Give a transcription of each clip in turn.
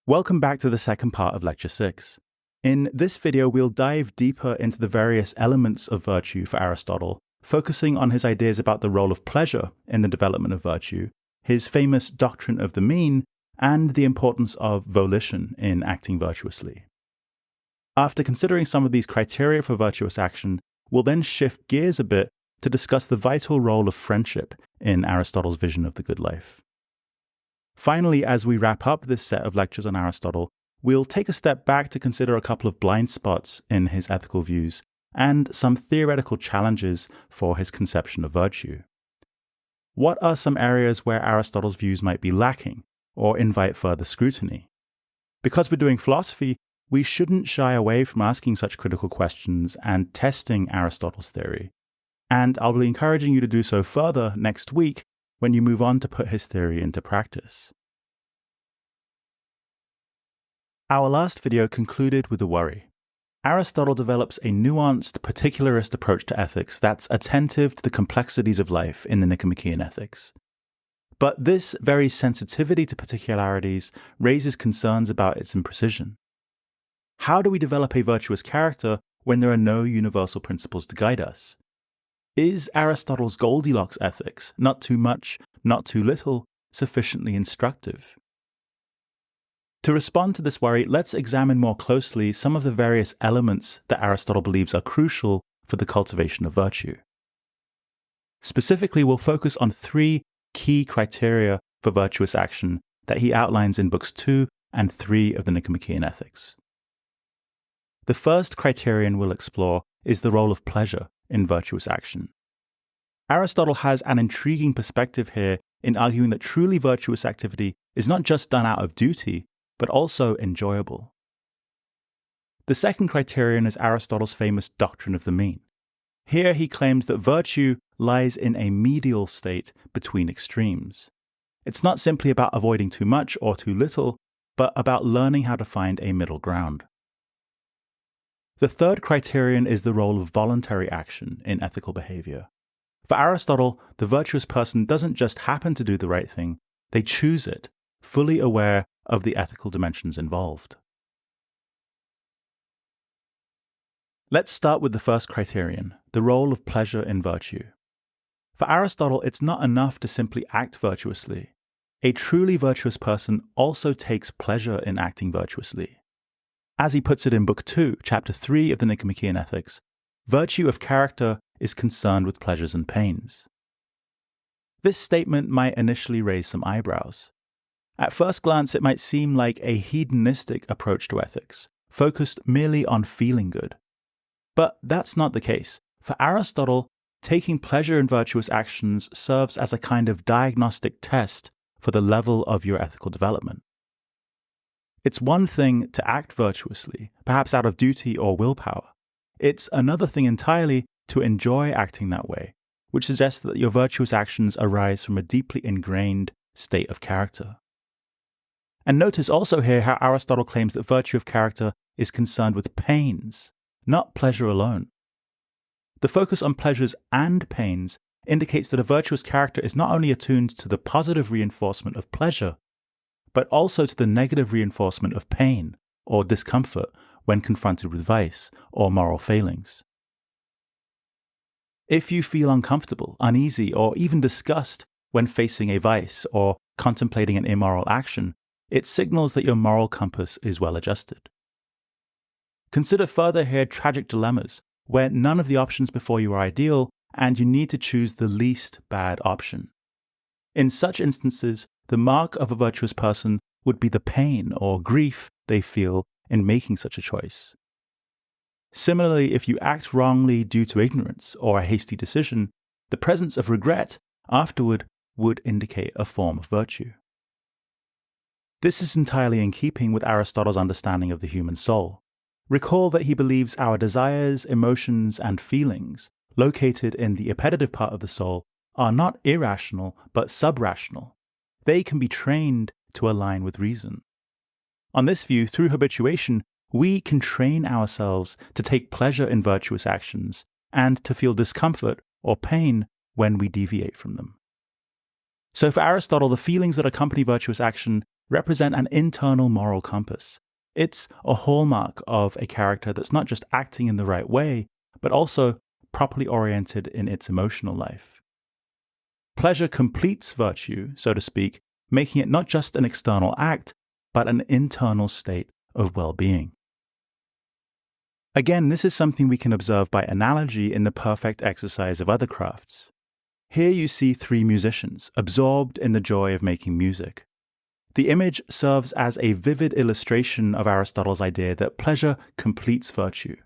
Welcome back to the second part of Lecture 6. In this video, we'll dive deeper into the various elements of virtue for Aristotle, focusing on his ideas about the role of pleasure in the development of virtue, his famous doctrine of the mean, and the importance of volition in acting virtuously. After considering some of these criteria for virtuous action, we'll then shift gears a bit to discuss the vital role of friendship in Aristotle's vision of the good life. Finally, as we wrap up this set of lectures on Aristotle, we'll take a step back to consider a couple of blind spots in his ethical views and some theoretical challenges for his conception of virtue. What are some areas where Aristotle's views might be lacking or invite further scrutiny? Because we're doing philosophy, we shouldn't shy away from asking such critical questions and testing Aristotle's theory. And I'll be encouraging you to do so further next week when you move on to put his theory into practice. Our last video concluded with a worry. Aristotle develops a nuanced, particularist approach to ethics that's attentive to the complexities of life in the Nicomachean Ethics. But this very sensitivity to particularities raises concerns about its imprecision. How do we develop a virtuous character when there are no universal principles to guide us? Is Aristotle's Goldilocks ethics, not too much, not too little, sufficiently instructive? To respond to this worry, let's examine more closely some of the various elements that Aristotle believes are crucial for the cultivation of virtue. Specifically, we'll focus on three key criteria for virtuous action that he outlines in books 2 and 3 of the Nicomachean Ethics. The first criterion we'll explore is the role of pleasure in virtuous action. Aristotle has an intriguing perspective here in arguing that truly virtuous activity is not just done out of duty, but also enjoyable. The second criterion is Aristotle's famous doctrine of the mean. Here he claims that virtue lies in a medial state between extremes. It's not simply about avoiding too much or too little, but about learning how to find a middle ground. The third criterion is the role of voluntary action in ethical behavior. For Aristotle, the virtuous person doesn't just happen to do the right thing, they choose it, fully aware of the ethical dimensions involved. Let's start with the first criterion, the role of pleasure in virtue. For Aristotle, it's not enough to simply act virtuously. A truly virtuous person also takes pleasure in acting virtuously. As he puts it in Book 2, Chapter 3 of the Nicomachean Ethics, virtue of character is concerned with pleasures and pains. This statement might initially raise some eyebrows. At first glance, it might seem like a hedonistic approach to ethics, focused merely on feeling good. But that's not the case. For Aristotle, taking pleasure in virtuous actions serves as a kind of diagnostic test for the level of your ethical development. It's one thing to act virtuously, perhaps out of duty or willpower. It's another thing entirely to enjoy acting that way, which suggests that your virtuous actions arise from a deeply ingrained state of character. And notice also here how Aristotle claims that virtue of character is concerned with pains, not pleasure alone. The focus on pleasures and pains indicates that a virtuous character is not only attuned to the positive reinforcement of pleasure, but also to the negative reinforcement of pain or discomfort when confronted with vice or moral failings. If you feel uncomfortable, uneasy, or even disgust when facing a vice or contemplating an immoral action, it signals that your moral compass is well adjusted. Consider further here tragic dilemmas where none of the options before you are ideal and you need to choose the least bad option. In such instances, the mark of a virtuous person would be the pain or grief they feel in making such a choice. Similarly, if you act wrongly due to ignorance or a hasty decision, the presence of regret afterward would indicate a form of virtue. This is entirely in keeping with Aristotle's understanding of the human soul. Recall that he believes our desires, emotions, and feelings, located in the appetitive part of the soul, are not irrational but subrational. They can be trained to align with reason. On this view, through habituation, we can train ourselves to take pleasure in virtuous actions and to feel discomfort or pain when we deviate from them. So for Aristotle, the feelings that accompany virtuous action represent an internal moral compass. It's a hallmark of a character that's not just acting in the right way, but also properly oriented in its emotional life. Pleasure completes virtue, so to speak, making it not just an external act, but an internal state of well-being. Again, this is something we can observe by analogy in the perfect exercise of other crafts. Here you see three musicians absorbed in the joy of making music. The image serves as a vivid illustration of Aristotle's idea that pleasure completes virtue.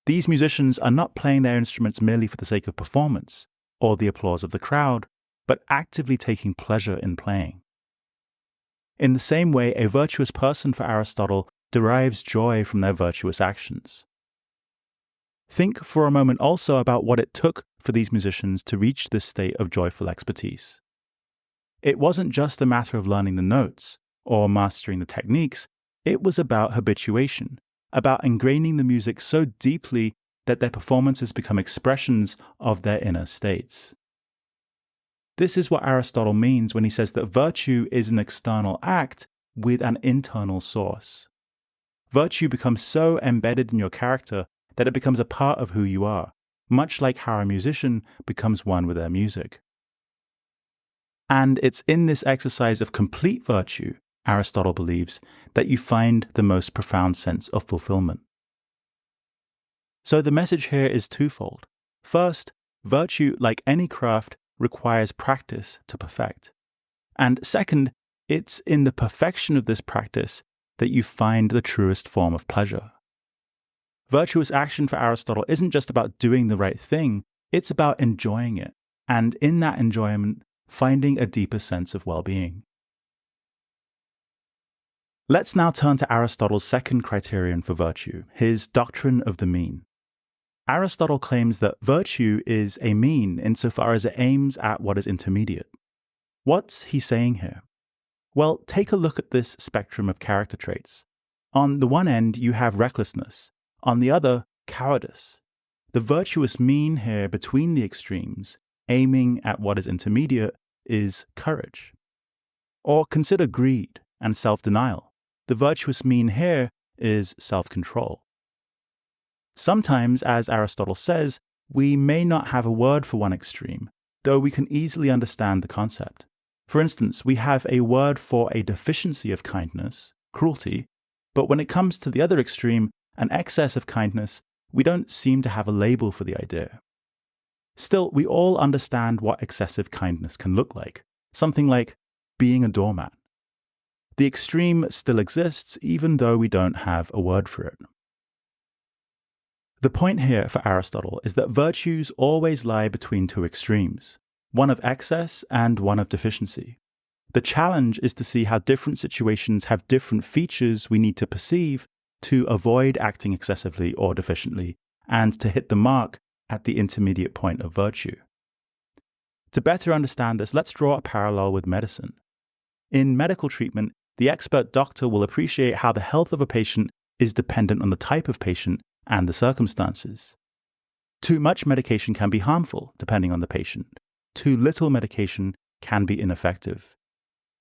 These musicians are not playing their instruments merely for the sake of performance or the applause of the crowd, but actively taking pleasure in playing. In the same way, a virtuous person for Aristotle derives joy from their virtuous actions. Think for a moment also about what it took for these musicians to reach this state of joyful expertise. It wasn't just a matter of learning the notes or mastering the techniques, it was about habituation, about ingraining the music so deeply that their performances become expressions of their inner states. This is what Aristotle means when he says that virtue is an external act with an internal source. Virtue becomes so embedded in your character that it becomes a part of who you are, much like how a musician becomes one with their music. And it's in this exercise of complete virtue, Aristotle believes, that you find the most profound sense of fulfillment. So the message here is twofold. First, virtue, like any craft, requires practice to perfect. And second, it's in the perfection of this practice that you find the truest form of pleasure. Virtuous action for Aristotle isn't just about doing the right thing, it's about enjoying it, and in that enjoyment, finding a deeper sense of well-being. Let's now turn to Aristotle's second criterion for virtue, his doctrine of the mean. Aristotle claims that virtue is a mean insofar as it aims at what is intermediate. What's he saying here? Well, take a look at this spectrum of character traits. On the one end, you have recklessness. On the other, cowardice. The virtuous mean here between the extremes, aiming at what is intermediate, is courage. Or consider greed and self-denial. The virtuous mean here is self-control. Sometimes, as Aristotle says, we may not have a word for one extreme, though we can easily understand the concept. For instance, we have a word for a deficiency of kindness, cruelty, but when it comes to the other extreme, an excess of kindness, we don't seem to have a label for the idea. Still, we all understand what excessive kindness can look like, something like being a doormat. The extreme still exists even though we don't have a word for it. The point here for Aristotle is that virtues always lie between two extremes, one of excess and one of deficiency. The challenge is to see how different situations have different features we need to perceive to avoid acting excessively or deficiently, and to hit the mark at the intermediate point of virtue. To better understand this, let's draw a parallel with medicine. In medical treatment, the expert doctor will appreciate how the health of a patient is dependent on the type of patient and the circumstances. Too much medication can be harmful, depending on the patient. Too little medication can be ineffective.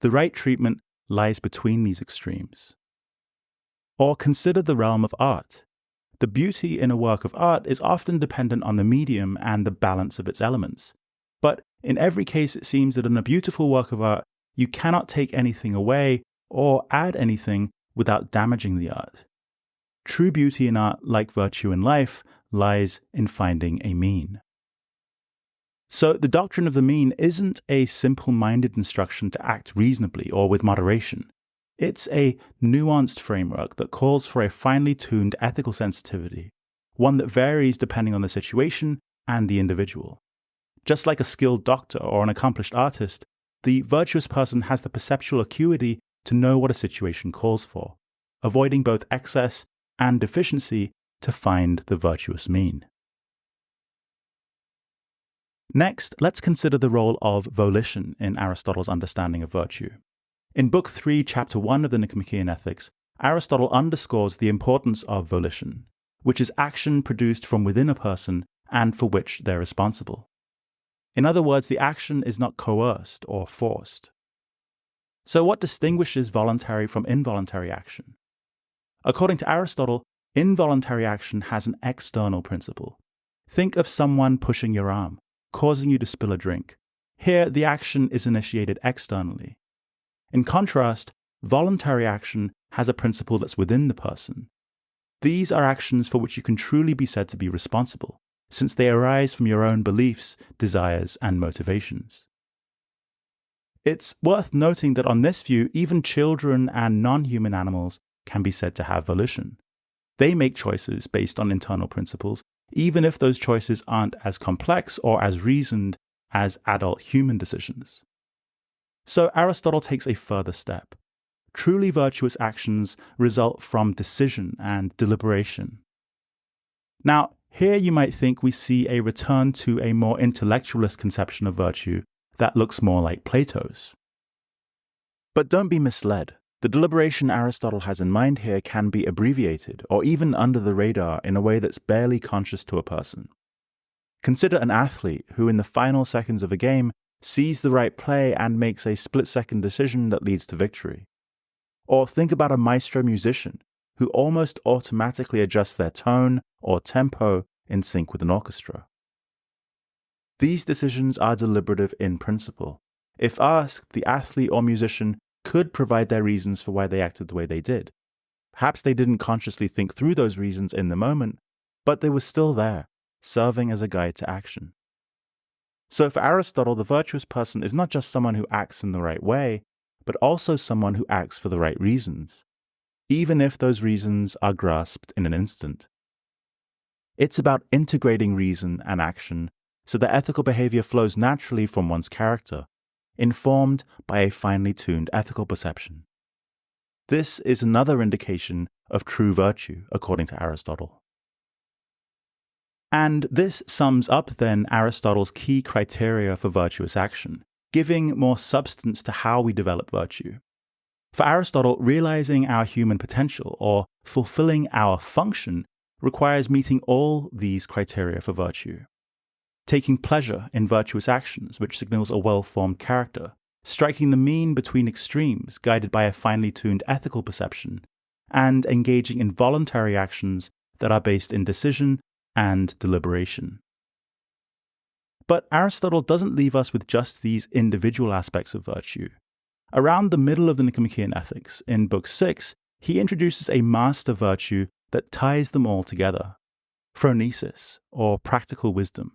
The right treatment lies between these extremes. Or consider the realm of art. The beauty in a work of art is often dependent on the medium and the balance of its elements. But in every case, it seems that in a beautiful work of art, you cannot take anything away or add anything without damaging the art. True beauty in art, like virtue in life, lies in finding a mean. So the doctrine of the mean isn't a simple-minded instruction to act reasonably or with moderation. It's a nuanced framework that calls for a finely tuned ethical sensitivity, one that varies depending on the situation and the individual. Just like a skilled doctor or an accomplished artist, the virtuous person has the perceptual acuity to know what a situation calls for, avoiding both excess and deficiency to find the virtuous mean. Next, let's consider the role of volition in Aristotle's understanding of virtue. In Book 3, Chapter 1 of the Nicomachean Ethics, Aristotle underscores the importance of volition, which is action produced from within a person and for which they're responsible. In other words, the action is not coerced or forced. So what distinguishes voluntary from involuntary action? According to Aristotle, involuntary action has an external principle. Think of someone pushing your arm, causing you to spill a drink. Here, the action is initiated externally. In contrast, voluntary action has a principle that's within the person. These are actions for which you can truly be said to be responsible, since they arise from your own beliefs, desires, and motivations. It's worth noting that on this view, even children and non-human animals can be said to have volition. They make choices based on internal principles, even if those choices aren't as complex or as reasoned as adult human decisions. So Aristotle takes a further step. Truly virtuous actions result from decision and deliberation. Now, here you might think we see a return to a more intellectualist conception of virtue that looks more like Plato's. But don't be misled. The deliberation Aristotle has in mind here can be abbreviated or even under the radar in a way that's barely conscious to a person. Consider an athlete who in the final seconds of a game sees the right play and makes a split-second decision that leads to victory. Or think about a maestro musician who almost automatically adjusts their tone or tempo in sync with an orchestra. These decisions are deliberative in principle. If asked, the athlete or musician could provide their reasons for why they acted the way they did. Perhaps they didn't consciously think through those reasons in the moment, but they were still there, serving as a guide to action. So for Aristotle, the virtuous person is not just someone who acts in the right way, but also someone who acts for the right reasons, even if those reasons are grasped in an instant. It's about integrating reason and action so that ethical behavior flows naturally from one's character, informed by a finely tuned ethical perception. This is another indication of true virtue, according to Aristotle. And this sums up then Aristotle's key criteria for virtuous action, giving more substance to how we develop virtue. For Aristotle, realizing our human potential or fulfilling our function requires meeting all these criteria for virtue. Taking pleasure in virtuous actions, which signals a well-formed character, striking the mean between extremes guided by a finely tuned ethical perception, and engaging in voluntary actions that are based in decision and deliberation. But Aristotle doesn't leave us with just these individual aspects of virtue. Around the middle of the Nicomachean Ethics, in Book 6, he introduces a master virtue that ties them all together: phronēsis, or practical wisdom.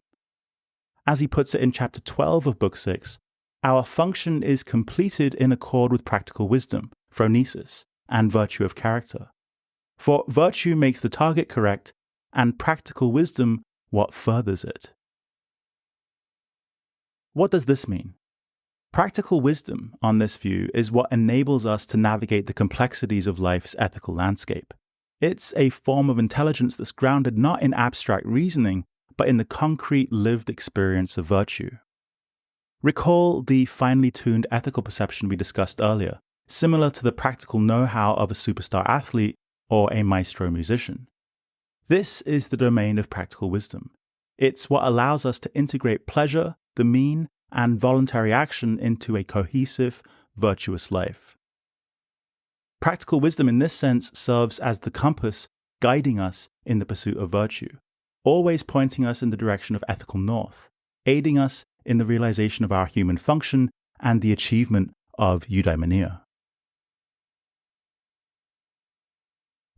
As he puts it in chapter 12 of Book 6, our function is completed in accord with practical wisdom, phronēsis, and virtue of character. For virtue makes the target correct, and practical wisdom what furthers it. What does this mean? Practical wisdom, on this view, is what enables us to navigate the complexities of life's ethical landscape. It's a form of intelligence that's grounded not in abstract reasoning, but in the concrete lived experience of virtue. Recall the finely tuned ethical perception we discussed earlier, similar to the practical know-how of a superstar athlete or a maestro musician. This is the domain of practical wisdom. It's what allows us to integrate pleasure, the mean, and voluntary action into a cohesive, virtuous life. Practical wisdom in this sense serves as the compass guiding us in the pursuit of virtue, always pointing us in the direction of ethical north, aiding us in the realization of our human function and the achievement of eudaimonia.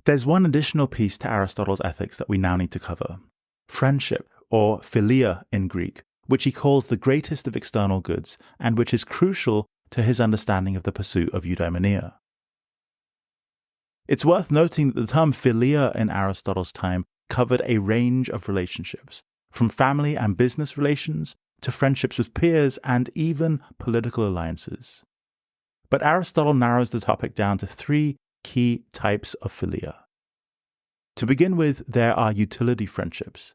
There's one additional piece to Aristotle's ethics that we now need to cover: friendship, or philia in Greek, which he calls the greatest of external goods and which is crucial to his understanding of the pursuit of eudaimonia. It's worth noting that the term philia in Aristotle's time covered a range of relationships, from family and business relations to friendships with peers and even political alliances. But Aristotle narrows the topic down to three key types of philia. To begin with, there are utility friendships.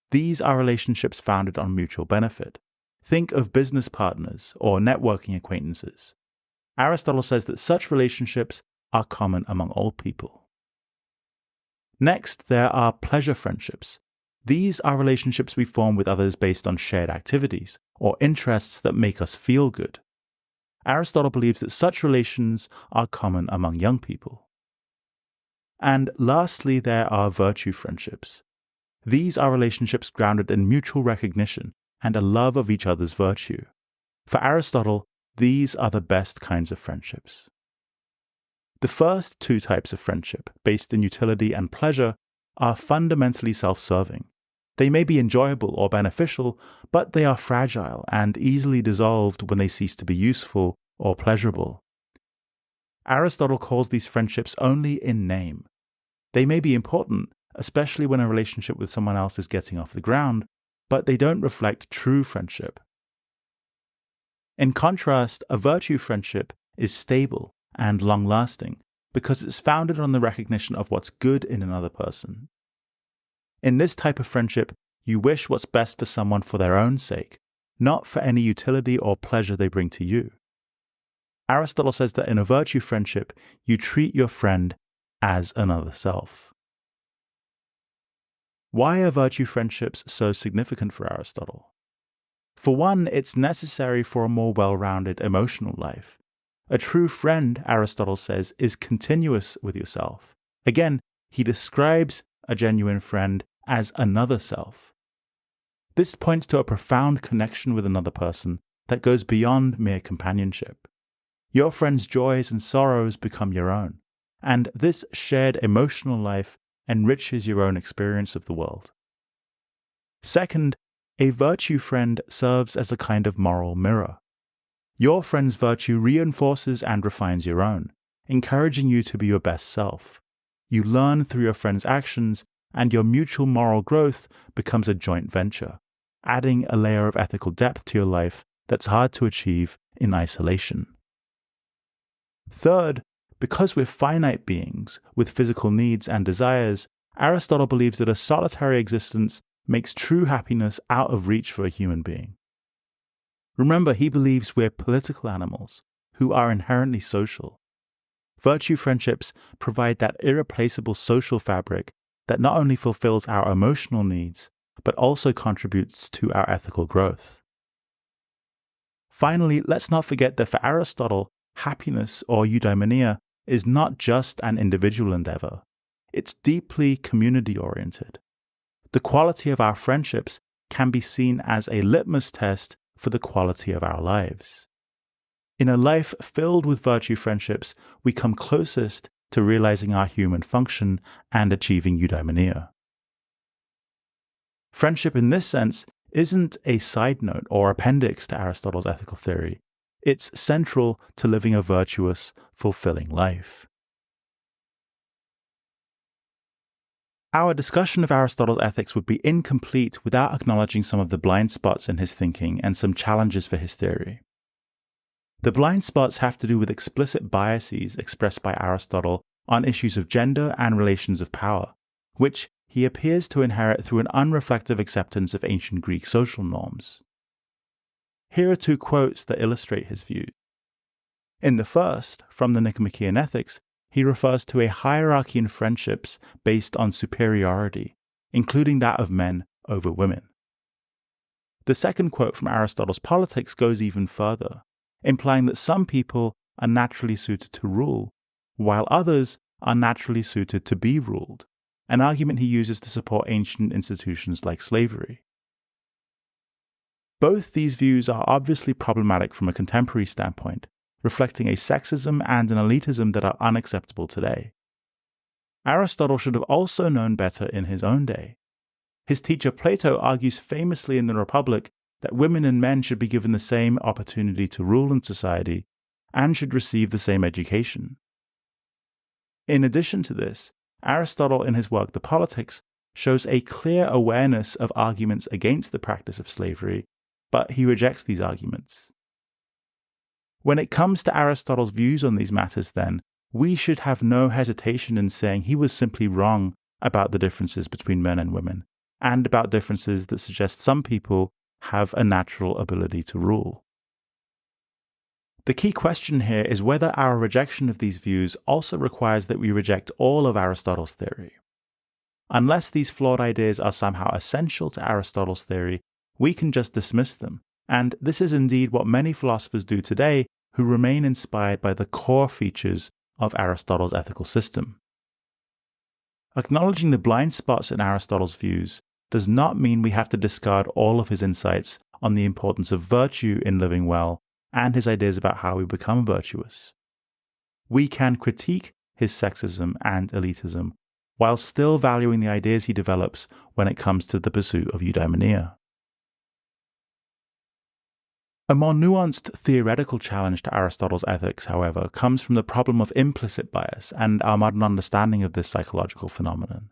These are relationships founded on mutual benefit. Think of business partners or networking acquaintances. Aristotle says that such relationships are common among all people. Next, there are pleasure friendships. These are relationships we form with others based on shared activities or interests that make us feel good. Aristotle believes that such relations are common among young people. And lastly, there are virtue friendships. These are relationships grounded in mutual recognition and a love of each other's virtue. For Aristotle, these are the best kinds of friendships. The first two types of friendship, based in utility and pleasure, are fundamentally self-serving. They may be enjoyable or beneficial, but they are fragile and easily dissolved when they cease to be useful or pleasurable. Aristotle calls these friendships only in name. They may be important, especially when a relationship with someone else is getting off the ground, but they don't reflect true friendship. In contrast, a virtue friendship is stable and long-lasting because it's founded on the recognition of what's good in another person. In this type of friendship, you wish what's best for someone for their own sake, not for any utility or pleasure they bring to you. Aristotle says that in a virtue friendship, you treat your friend as another self. Why are virtue friendships so significant for Aristotle? For one, it's necessary for a more well-rounded emotional life. A true friend, Aristotle says, is continuous with yourself. Again, he describes a genuine friend as another self. This points to a profound connection with another person that goes beyond mere companionship. Your friend's joys and sorrows become your own, and this shared emotional life enriches your own experience of the world. Second, a virtue friend serves as a kind of moral mirror. Your friend's virtue reinforces and refines your own, encouraging you to be your best self. You learn through your friend's actions, and your mutual moral growth becomes a joint venture, adding a layer of ethical depth to your life that's hard to achieve in isolation. Third, because we're finite beings with physical needs and desires, Aristotle believes that a solitary existence makes true happiness out of reach for a human being. Remember, he believes we're political animals who are inherently social. Virtue friendships provide that irreplaceable social fabric that not only fulfills our emotional needs, but also contributes to our ethical growth. Finally, let's not forget that for Aristotle, happiness or eudaimonia is not just an individual endeavor. It's deeply community-oriented. The quality of our friendships can be seen as a litmus test for the quality of our lives. In a life filled with virtue friendships, we come closest to realizing our human function and achieving eudaimonia. Friendship in this sense isn't a side note or appendix to Aristotle's ethical theory. It's central to living a virtuous, fulfilling life. Our discussion of Aristotle's ethics would be incomplete without acknowledging some of the blind spots in his thinking and some challenges for his theory. The blind spots have to do with explicit biases expressed by Aristotle on issues of gender and relations of power, which he appears to inherit through an unreflective acceptance of ancient Greek social norms. Here are two quotes that illustrate his view. In the first, from the Nicomachean Ethics, he refers to a hierarchy in friendships based on superiority, including that of men over women. The second quote from Aristotle's Politics goes even further, implying that some people are naturally suited to rule, while others are naturally suited to be ruled, an argument he uses to support ancient institutions like slavery. Both these views are obviously problematic from a contemporary standpoint, reflecting a sexism and an elitism that are unacceptable today. Aristotle should have also known better in his own day. His teacher Plato argues famously in the Republic that women and men should be given the same opportunity to rule in society and should receive the same education. In addition to this, Aristotle in his work The Politics shows a clear awareness of arguments against the practice of slavery, but he rejects these arguments. When it comes to Aristotle's views on these matters, then, we should have no hesitation in saying he was simply wrong about the differences between men and women, and about differences that suggest some people have a natural ability to rule. The key question here is whether our rejection of these views also requires that we reject all of Aristotle's theory. Unless these flawed ideas are somehow essential to Aristotle's theory, we can just dismiss them, and this is indeed what many philosophers do today who remain inspired by the core features of Aristotle's ethical system. Acknowledging the blind spots in Aristotle's views does not mean we have to discard all of his insights on the importance of virtue in living well and his ideas about how we become virtuous. We can critique his sexism and elitism while still valuing the ideas he develops when it comes to the pursuit of eudaimonia. A more nuanced theoretical challenge to Aristotle's ethics, however, comes from the problem of implicit bias and our modern understanding of this psychological phenomenon.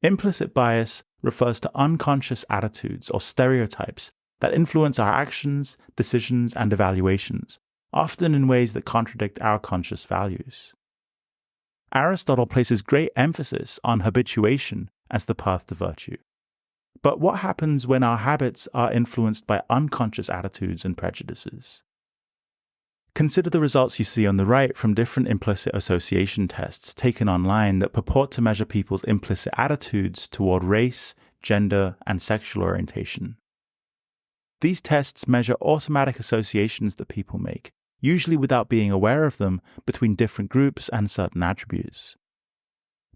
Implicit bias refers to unconscious attitudes or stereotypes that influence our actions, decisions, and evaluations, often in ways that contradict our conscious values. Aristotle places great emphasis on habituation as the path to virtue. But what happens when our habits are influenced by unconscious attitudes and prejudices? Consider the results you see on the right from different implicit association tests taken online that purport to measure people's implicit attitudes toward race, gender, and sexual orientation. These tests measure automatic associations that people make, usually without being aware of them, between different groups and certain attributes.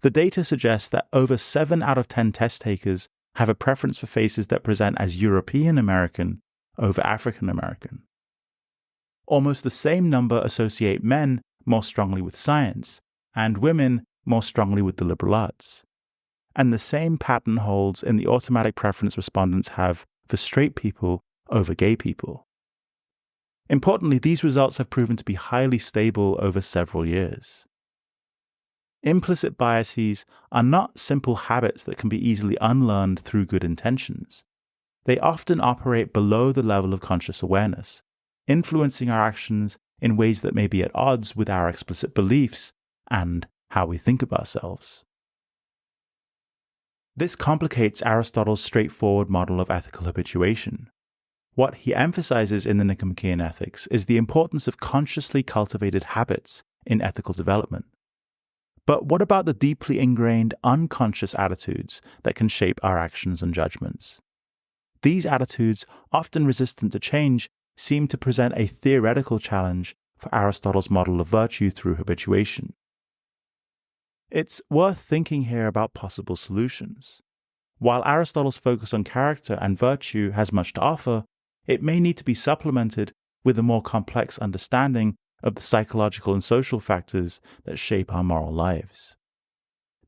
The data suggests that over 7 out of 10 test takers have a preference for faces that present as European American over African American. Almost the same number associate men more strongly with science, and women more strongly with the liberal arts. And the same pattern holds in the automatic preference respondents have for straight people over gay people. Importantly, these results have proven to be highly stable over several years. Implicit biases are not simple habits that can be easily unlearned through good intentions. They often operate below the level of conscious awareness, influencing our actions in ways that may be at odds with our explicit beliefs and how we think of ourselves. This complicates Aristotle's straightforward model of ethical habituation. What he emphasizes in the Nicomachean Ethics is the importance of consciously cultivated habits in ethical development. But what about the deeply ingrained unconscious attitudes that can shape our actions and judgments? These attitudes, often resistant to change, seem to present a theoretical challenge for Aristotle's model of virtue through habituation. It's worth thinking here about possible solutions. While Aristotle's focus on character and virtue has much to offer, it may need to be supplemented with a more complex understanding of the psychological and social factors that shape our moral lives.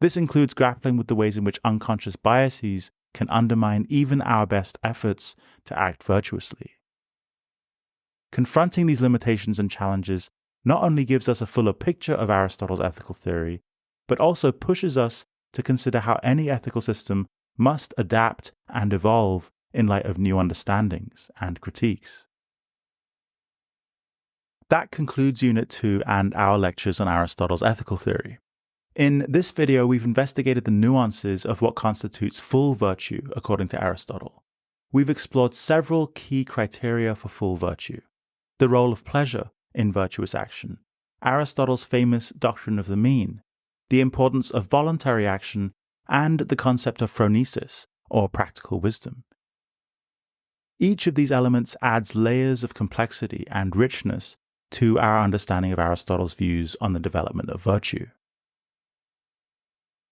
This includes grappling with the ways in which unconscious biases can undermine even our best efforts to act virtuously. Confronting these limitations and challenges not only gives us a fuller picture of Aristotle's ethical theory, but also pushes us to consider how any ethical system must adapt and evolve in light of new understandings and critiques. That concludes Unit 2 and our lectures on Aristotle's ethical theory. In this video, we've investigated the nuances of what constitutes full virtue according to Aristotle. We've explored several key criteria for full virtue: the role of pleasure in virtuous action, Aristotle's famous doctrine of the mean, the importance of voluntary action, and the concept of phronēsis, or practical wisdom. Each of these elements adds layers of complexity and richness to our understanding of Aristotle's views on the development of virtue.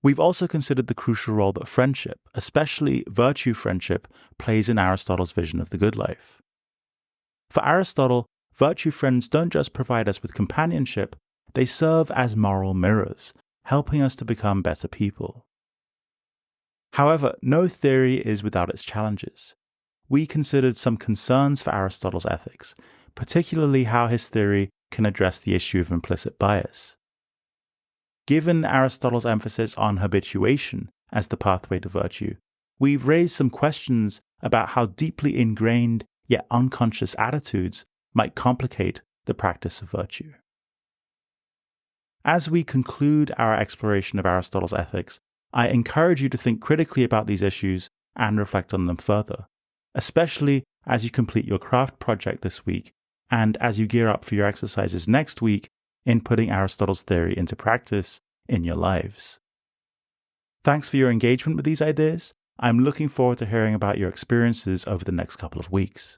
We've also considered the crucial role that friendship, especially virtue friendship, plays in Aristotle's vision of the good life. For Aristotle, virtue friends don't just provide us with companionship, they serve as moral mirrors, helping us to become better people. However, no theory is without its challenges. We considered some concerns for Aristotle's ethics, particularly how his theory can address the issue of implicit bias. Given Aristotle's emphasis on habituation as the pathway to virtue, we've raised some questions about how deeply ingrained yet unconscious attitudes might complicate the practice of virtue. As we conclude our exploration of Aristotle's ethics, I encourage you to think critically about these issues and reflect on them further, especially as you complete your craft project this week and as you gear up for your exercises next week in putting Aristotle's theory into practice in your lives. Thanks for your engagement with these ideas. I'm looking forward to hearing about your experiences over the next couple of weeks.